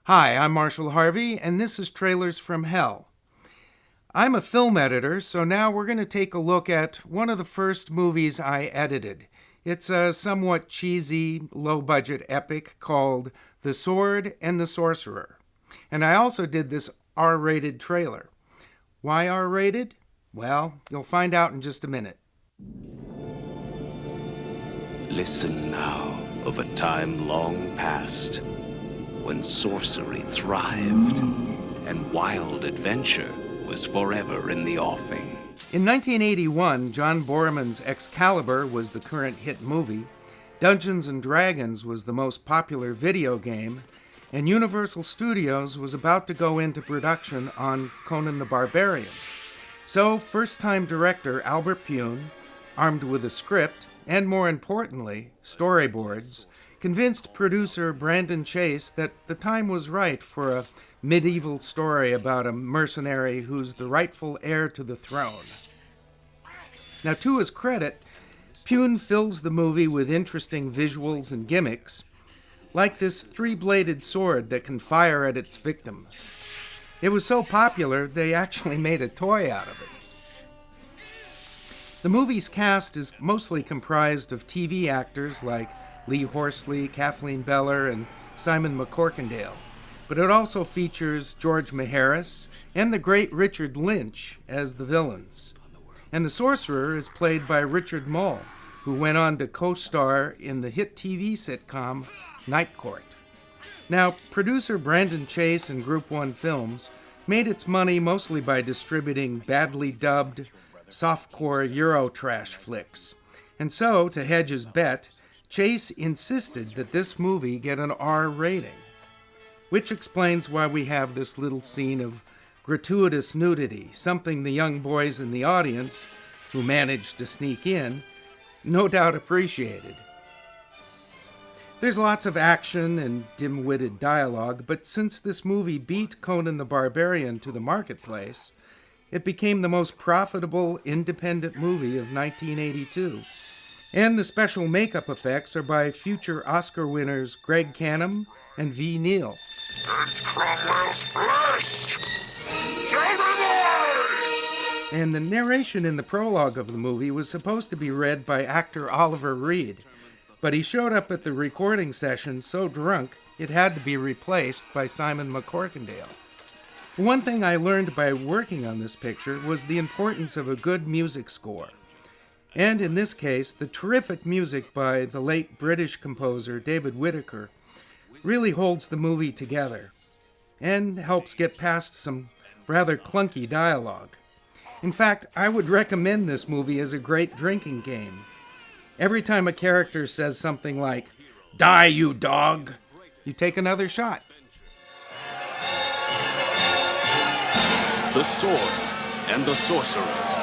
Hi, I'm Marshall Harvey, and this is Trailers from Hell. I'm a film editor, so now we're going to take a look at one of the first movies I edited. It's a somewhat cheesy, low-budget epic called The Sword and the Sorcerer. And I also did this R-rated trailer. Why R-rated? Well, you'll find out in just a minute. Listen now of a time long past, when sorcery thrived and wild adventure was forever in the offing. In 1981, John Borman's Excalibur was the current hit movie, Dungeons & Dragons was the most popular video game, and Universal Studios was about to go into production on Conan the Barbarian. So, first-time director Albert Pyun, armed with a script, and more importantly, storyboards, convinced producer Brandon Chase that the time was right for a medieval story about a mercenary who's the rightful heir to the throne. Now, to his credit, Pyun fills the movie with interesting visuals and gimmicks, like this three-bladed sword that can fire at its victims. It was so popular, they actually made a toy out of it. The movie's cast is mostly comprised of TV actors like Lee Horsley, Kathleen Beller, and Simon McCorkindale, but it also features George Maharis and the great Richard Lynch as the villains. And the Sorcerer is played by Richard Moll, who went on to co-star in the hit TV sitcom Night Court. Now, producer Brandon Chase and Group One Films made its money mostly by distributing badly dubbed, softcore Eurotrash flicks. And so, to hedge his bet, Chase insisted that this movie get an R rating, which explains why we have this little scene of gratuitous nudity, something the young boys in the audience, who managed to sneak in, no doubt appreciated. There's lots of action and dim-witted dialogue, but since this movie beat Conan the Barbarian to the marketplace, it became the most profitable independent movie of 1982. And the special makeup effects are by future Oscar winners Greg Canham and V. Neal. And Cromwell's flesh! And the narration in the prologue of the movie was supposed to be read by actor Oliver Reed, but he showed up at the recording session so drunk it had to be replaced by Simon McCorkindale. One thing I learned by working on this picture was the importance of a good music score. And in this case, the terrific music by the late British composer David Whittaker really holds the movie together and helps get past some rather clunky dialogue. In fact, I would recommend this movie as a great drinking game. Every time a character says something like, "Die, you dog," you take another shot. The Sword and the Sorcerer.